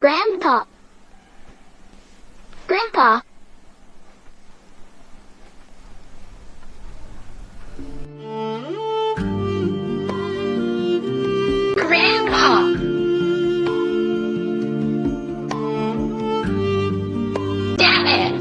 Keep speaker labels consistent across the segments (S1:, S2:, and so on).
S1: Grandpa. Grandpa. Grandpa. Damn it.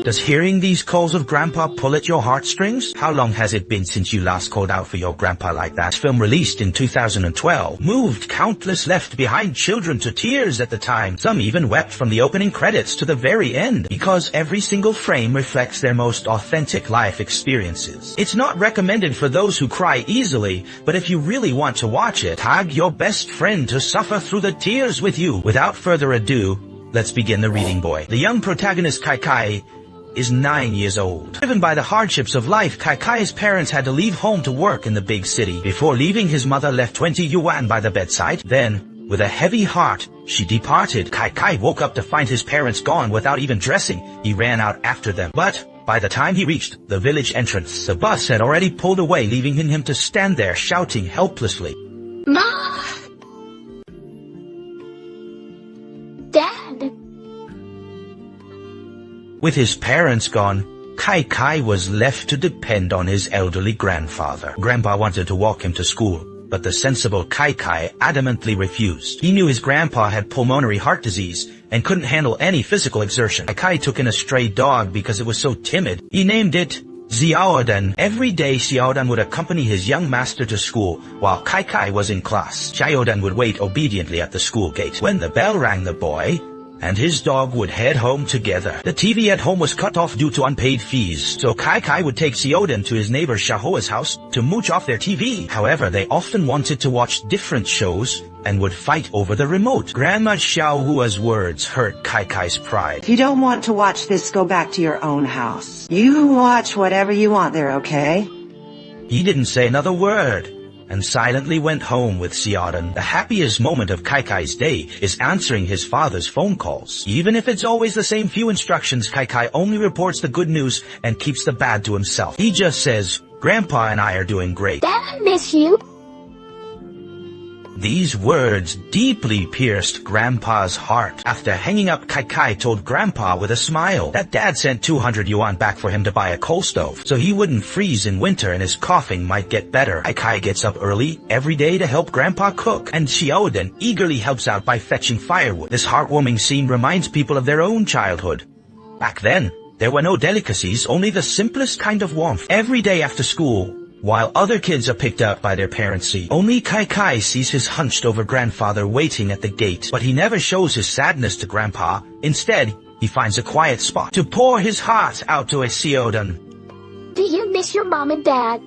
S2: Does hearing these calls of Grandpa pull at your heartstrings? How long has it been since you last called out for your grandpa like that? This film, released in 2012, moved countless left-behind children to tears at the time. Some even wept from the opening credits to the very end, because every single frame reflects their most authentic life experiences. It's not recommended for those who cry easily, but if you really want to watch it, tag your best friend to suffer through the tears with you. Without further ado, let's begin the reading, boy. The young protagonist Kaize is 9 years old. Driven by the hardships of life, Kaize's parents had to leave home to work in the big city. Before leaving, his mother left 20 yuan by the bedside. Then, with a heavy heart, she departed. Kaize woke up to find his parents gone without even dressing. He ran out after them. But by the time he reached the village entrance, the bus had already pulled away, leaving him to stand there shouting helplessly.
S1: Mom! Dad!
S2: With his parents gone, Kaize was left to depend on his elderly grandfather. Grandpa wanted to walk him to school, but the sensible Kaize adamantly refused. He knew his grandpa had pulmonary heart disease and couldn't handle any physical exertion. Kaize took in a stray dog because it was so timid. He named it Xiaodan. Every day Xiaodan would accompany his young master to school while Kaize was in class. Xiaodan would wait obediently at the school gate. When the bell rang, the boy and his dog would head home together. The TV at home was cut off due to unpaid fees, so Kaize would take Xiaodan to his neighbor Xiaohua's house to mooch off their TV. However, they often wanted to watch different shows and would fight over the remote. Grandma Xiaohua's words hurt Kaize's pride.
S3: If you don't want to watch this, go back to your own house. You watch whatever you want there, okay?
S2: He didn't say another word and silently went home with Xiaodan. The happiest moment of Kaize's day is answering his father's phone calls. Even if it's always the same few instructions, Kaize only reports the good news and keeps the bad to himself. He just says, "Grandpa and I are doing great."
S1: Dad, I miss you.
S2: These words deeply pierced Grandpa's heart. After hanging up, Kaize told Grandpa with a smile that Dad sent 200 yuan back for him to buy a coal stove, so he wouldn't freeze in winter and his coughing might get better. Kaize gets up early every day to help Grandpa cook, and Xiaodan eagerly helps out by fetching firewood. This heartwarming scene reminds people of their own childhood. Back then, there were no delicacies, only the simplest kind of warmth. Every day after school, while other kids are picked up by their parents, only Kaize sees his hunched-over grandfather waiting at the gate. But he never shows his sadness to Grandpa. Instead, he finds a quiet spot to pour his heart out to Xiaodan.
S1: Do you miss your mom and dad?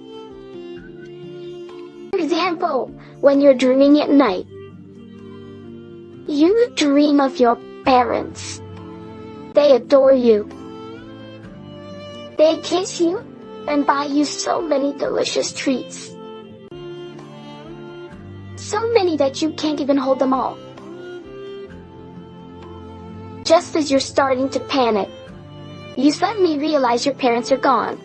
S1: For example, when you're dreaming at night, you dream of your parents. They adore you. They kiss you and buy you so many delicious treats. So many that you can't even hold them all. Just as you're starting to panic, you suddenly realize your parents are gone.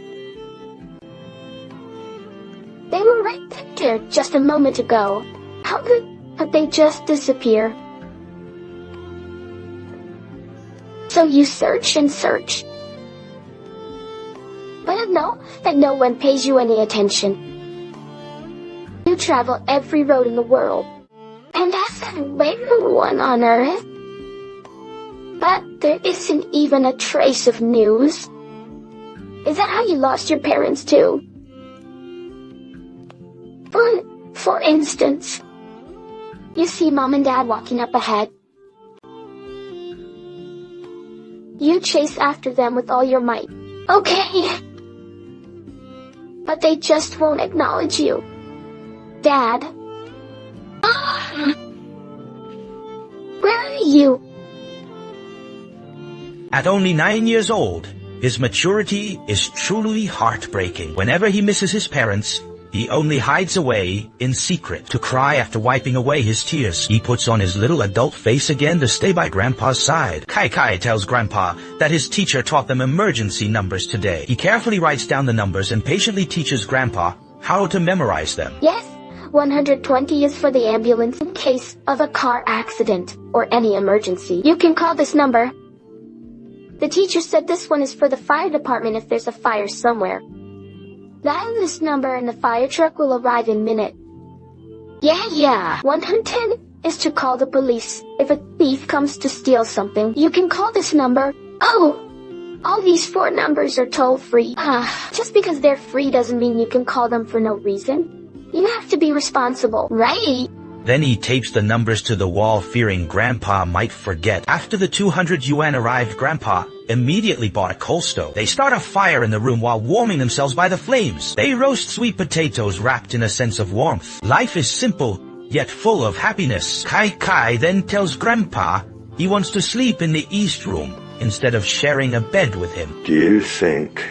S1: They were right there just a moment ago. How could they just disappear? So you search and search. But no one pays you any attention. You travel every road in the world, and ask everyone on earth. But there isn't even a trace of news. Is that how you lost your parents too? For instance, you see mom and dad walking up ahead. You chase after them with all your might. Okay. But they just won't acknowledge you. Dad. Where are you?
S2: At only 9 years old, his maturity is truly heartbreaking. Whenever he misses his parents, he only hides away in secret to cry after wiping away his tears. He puts on his little adult face again to stay by Grandpa's side. Kaize tells Grandpa that his teacher taught them emergency numbers today. He carefully writes down the numbers and patiently teaches Grandpa how to memorize them.
S1: Yes, 120 is for the ambulance in case of a car accident or any emergency. You can call this number. The teacher said this one is for the fire department if there's a fire somewhere. Dial this number and the fire truck will arrive in a minute. Yeah. 110 is to call the police. If a thief comes to steal something, you can call this number. Oh, all these 4 numbers are toll-free. Just because they're free doesn't mean you can call them for no reason. You have to be responsible, right?
S2: Then he tapes the numbers to the wall, fearing Grandpa might forget. After the 200 yuan arrived, Grandpa immediately bought a coal stove. They start a fire in the room while warming themselves by the flames. They roast sweet potatoes wrapped in a sense of warmth. Life is simple, yet full of happiness. Kai then tells Grandpa he wants to sleep in the east room instead of sharing a bed with him.
S4: Do you think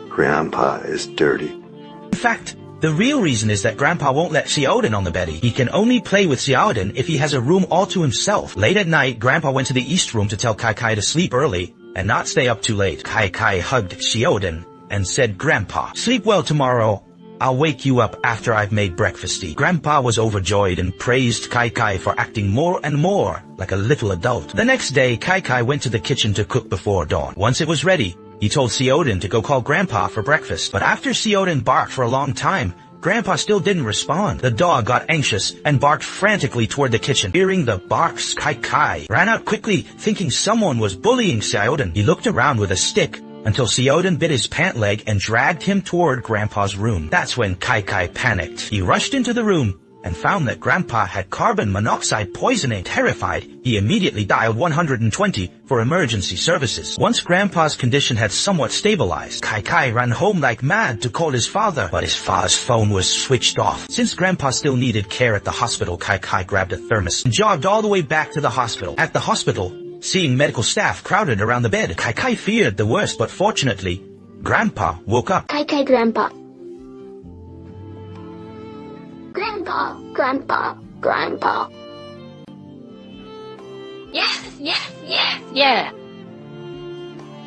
S4: Grandpa is dirty?
S2: In fact, the real reason is that Grandpa won't let Xiaodan on the bed. He can only play with Xiaodan if he has a room all to himself. Late at night, Grandpa went to the east room to tell Kai to sleep early and not stay up too late. Kai hugged Xiaodan and said, "Grandpa, sleep well tomorrow. I'll wake you up after I've made breakfasty." Grandpa was overjoyed and praised Kai for acting more and more like a little adult. The next day, Kai went to the kitchen to cook before dawn. Once it was ready, he told Xiaodan to go call Grandpa for breakfast. But after Xiaodan barked for a long time, Grandpa still didn't respond. The dog got anxious and barked frantically toward the kitchen. Hearing the barks, Kai ran out quickly, thinking someone was bullying Xiaodan. He looked around with a stick until Xiaodan bit his pant leg and dragged him toward Grandpa's room. That's when Kai panicked. He rushed into the room and found that Grandpa had carbon monoxide poisoning. Terrified, he immediately dialed 120 for emergency services. Once Grandpa's condition had somewhat stabilized, Kai ran home like mad to call his father, but his father's phone was switched off. Since Grandpa still needed care at the hospital, Kai grabbed a thermos and jogged all the way back to the hospital. At the hospital, seeing medical staff crowded around the bed, Kai feared the worst, but fortunately, Grandpa woke up.
S1: Grandpa. Grandpa.
S5: Yeah.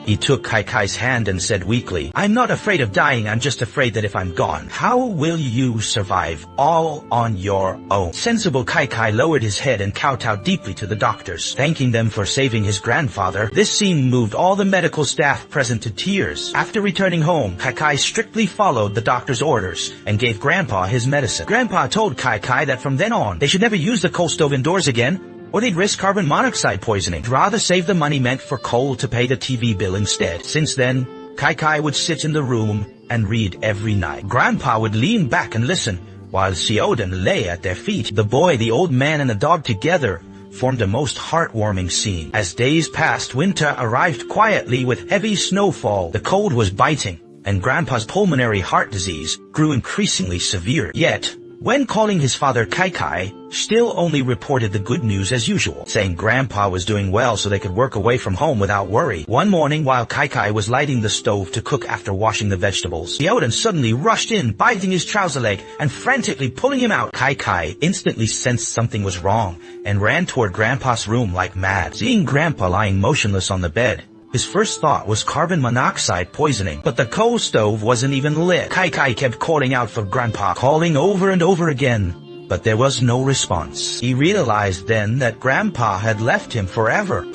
S2: He took Kai's hand and said weakly, "I'm not afraid of dying, I'm just afraid that if I'm gone, how will you survive all on your own?" Sensible Kai lowered his head and kowtowed deeply to the doctors, thanking them for saving his grandfather. This scene moved all the medical staff present to tears. After returning home, Kai strictly followed the doctor's orders and gave Grandpa his medicine. Grandpa told Kai that from then on, they should never use the coal stove indoors again, or they'd risk carbon monoxide poisoning. Rather save the money meant for coal to pay the TV bill instead. Since then, Kai would sit in the room and read every night. Grandpa would lean back and listen, while Xiaodan lay at their feet. The boy, the old man, and the dog together formed a most heartwarming scene. As days passed, winter arrived quietly with heavy snowfall. The cold was biting, and Grandpa's pulmonary heart disease grew increasingly severe. Yet, when calling his father, Kai still only reported the good news as usual, saying Grandpa was doing well so they could work away from home without worry. One morning, while Kai was lighting the stove to cook after washing the vegetables, Xiaodan suddenly rushed in, biting his trouser leg and frantically pulling him out. Kai instantly sensed something was wrong and ran toward Grandpa's room like mad. Seeing Grandpa lying motionless on the bed, his first thought was carbon monoxide poisoning, but the coal stove wasn't even lit. Kai kept calling out for Grandpa, calling over and over again, but there was no response. He realized then that Grandpa had left him forever.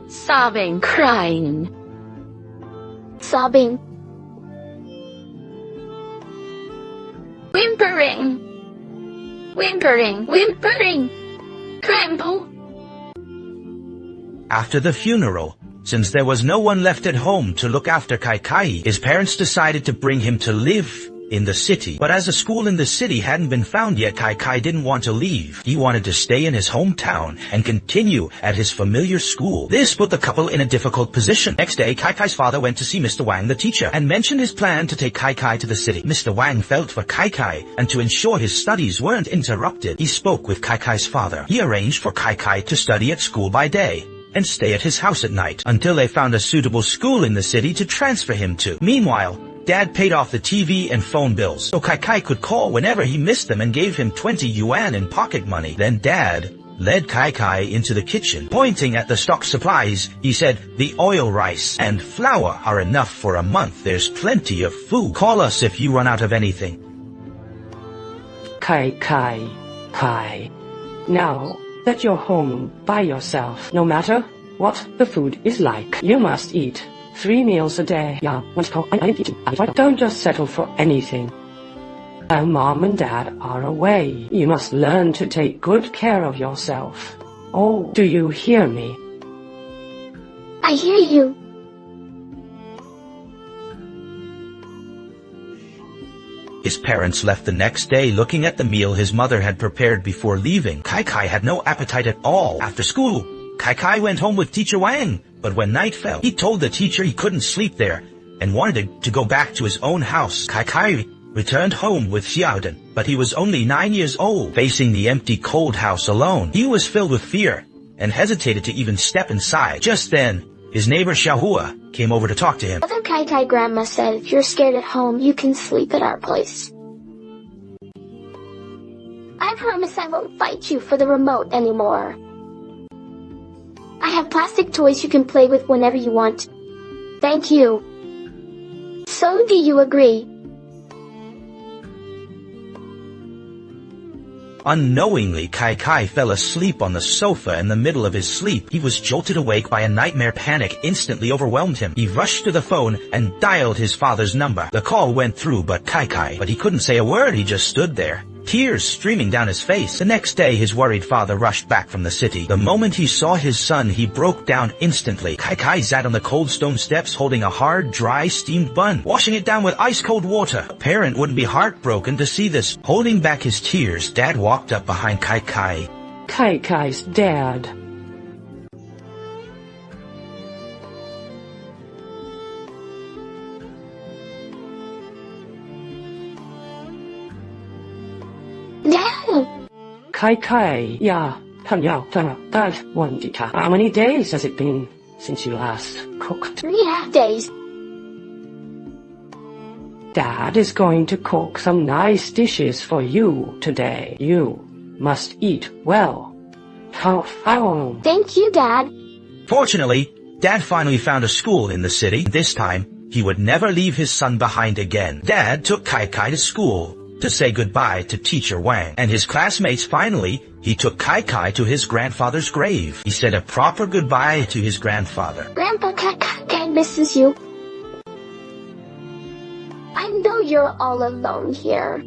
S5: Sobbing, crying.
S1: Sobbing.
S5: Whimpering. Grandpa.
S2: After the funeral, since there was no one left at home to look after Kai, his parents decided to bring him to live in the city. But as a school in the city hadn't been found yet, Kai didn't want to leave. He wanted to stay in his hometown and continue at his familiar school. This put the couple in a difficult position. Next day, Kai's father went to see Mr. Wang, the teacher, and mentioned his plan to take Kai to the city. Mr. Wang felt for Kai, and to ensure his studies weren't interrupted, he spoke with Kai's father. He arranged for Kai to study at school by day and stay at his house at night until they found a suitable school in the city to transfer him to. Meanwhile, Dad paid off the TV and phone bills so Kai could call whenever he missed them and gave him 20 yuan in pocket money. Then Dad led Kai into the kitchen. Pointing at the stock supplies, he said, "The oil, rice, and flour are enough for a month. There's plenty of food. Call us if you run out of anything."
S6: Kai. Now that you're home by yourself, no matter what the food is like, you must eat 3 meals a day. Don't just settle for anything. While mom and dad are away, you must learn to take good care of yourself. Oh, do you hear me?
S1: I hear you.
S2: His parents left the next day looking at the meal his mother had prepared before leaving. Kai had no appetite at all. After school, Kai went home with teacher Wang, but when night fell, he told the teacher he couldn't sleep there and wanted to go back to his own house. Kai returned home with Xiaodan, but he was only 9 years old. Facing the empty, cold house alone, he was filled with fear and hesitated to even step inside. Just then, his neighbor Xiaohua came over to talk to him.
S1: Mother Kai grandma said if you're scared at home, you can sleep at our place. I promise I won't fight you for the remote anymore. I have plastic toys you can play with whenever you want. Thank you. So do you agree?
S2: Unknowingly, Kai fell asleep on the sofa in the middle of his sleep. He was jolted awake by a nightmare. Panic instantly overwhelmed him. He rushed to the phone and dialed his father's number. The call went through, but he couldn't say a word. He just stood there, tears streaming down his face. The next day, his worried father rushed back from the city. The moment he saw his son, he broke down instantly. Kai sat on the cold stone steps holding a hard, dry, steamed bun, washing it down with ice-cold water. A parent would be heartbroken to see this. Holding back his tears, Dad walked up behind Kai.
S6: Kai's dad. Kai, yeah, how many days has it been since you last cooked?
S1: 3.5 days.
S6: Dad is going to cook some nice dishes for you today. You must eat well.
S1: Thank you, Dad.
S2: Fortunately, Dad finally found a school in the city. This time, he would never leave his son behind again. Dad took Kai to school to say goodbye to teacher Wang and his classmates. Finally, he took Kai to his grandfather's grave. He said a proper goodbye to his grandfather.
S1: Grandpa Kai misses you. I know you're all alone here.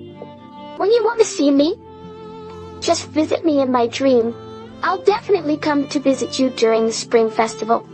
S1: When you want to see me, just visit me in my dream. I'll definitely come to visit you during the spring festival.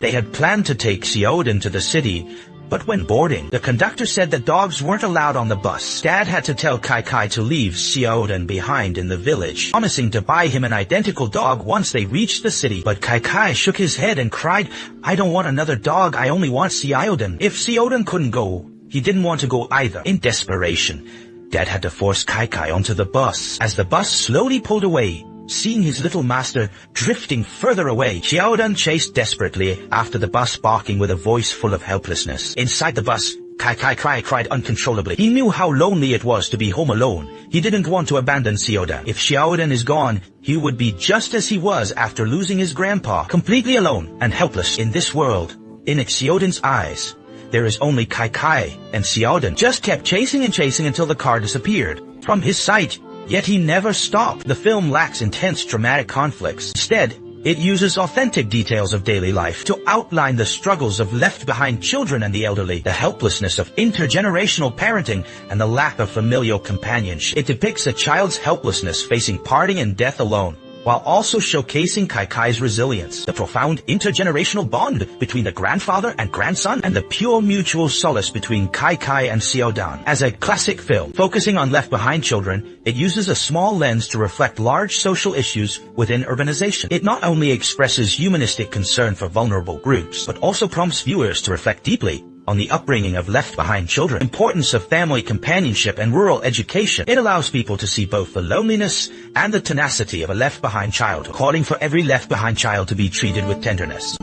S2: They had planned to take Xiaodan to the city, but when boarding, the conductor said that dogs weren't allowed on the bus. Dad had to tell Kai to leave Xiaodan behind in the village, promising to buy him an identical dog once they reached the city. But Kai shook his head and cried, "I don't want another dog, I only want Xiaodan." If Xiaodan couldn't go, he didn't want to go either. In desperation, Dad had to force Kai onto the bus. As the bus slowly pulled away, seeing his little master drifting further away, Xiaodan chased desperately after the bus, barking with a voice full of helplessness. Inside the bus, Kai cried uncontrollably. He knew how lonely it was to be home alone. He didn't want to abandon Xiaodan. If Xiaodan is gone, he would be just as he was after losing his grandpa, completely alone and helpless in this world. In Xiaodan's eyes, there is only Kai, and Xiaodan just kept chasing and chasing until the car disappeared from his sight. Yet he never stopped. The film lacks intense dramatic conflicts. Instead, it uses authentic details of daily life to outline the struggles of left-behind children and the elderly, the helplessness of intergenerational parenting, and the lack of familial companionship. It depicts a child's helplessness facing parting and death alone, while also showcasing Kai's resilience, the profound intergenerational bond between the grandfather and grandson, and the pure mutual solace between Kai and Xiaodan. As a classic film focusing on left-behind children, it uses a small lens to reflect large social issues within urbanization. It not only expresses humanistic concern for vulnerable groups, but also prompts viewers to reflect deeply on the upbringing of left-behind children, importance of family companionship and rural education. It allows people to see both the loneliness and the tenacity of a left-behind child, calling for every left-behind child to be treated with tenderness.